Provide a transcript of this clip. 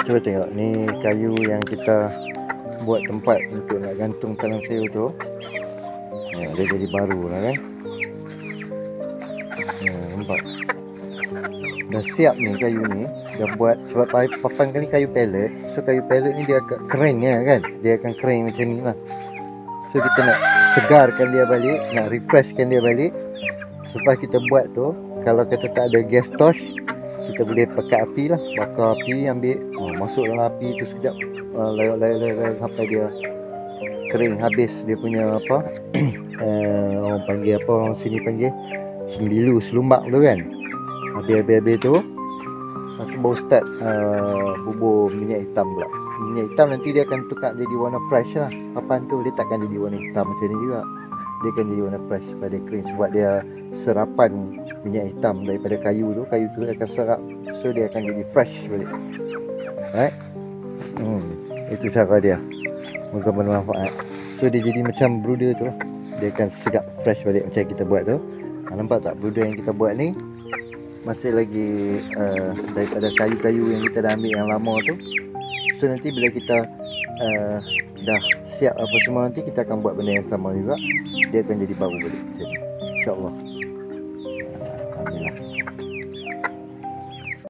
Cuba tengok ni kayu yang kita buat tempat untuk nak gantung tanam sayur tu. Ya, dia jadi baru lah kan. Ya, nampak. Dah siap ni kayu ni. Dah buat sebab papan kan ni kayu pellet. So kayu pellet ni dia agak kering kan. Dia akan kering macam ni lah. So kita nak segarkan dia balik, nak refreshkan dia balik. Selepas kita buat tu, kalau kita tak ada gas torch, kita boleh pakai api lah. Bakar api, ambil masuk dalam api tu sekejap, layar sampai dia kering habis dia punya apa orang panggil apa, orang sini panggil sembilu, selumbak tu kan. Habis tu baru start bubur minyak hitam pula. Minyak hitam nanti dia akan tukar jadi warna fresh lah. Papan tu dia takkan jadi warna hitam macam ni juga. Dia akan jadi warna fresh pada kering sebab dia serapan minyak hitam daripada kayu tu. Kayu tu akan serap, so dia akan jadi fresh balik. Alright. Itu cara dia. Moga bermanfaat. So dia jadi macam brooder tu lah. Dia akan segap fresh balik macam kita buat tu. Nampak tak brooder yang kita buat ni masih lagi daripada kayu-kayu yang kita dah ambil yang lama tu. So nanti bila kita dah siap apa semua, nanti kita akan buat benda yang sama juga. Dia akan jadi baru balik. InsyaAllah.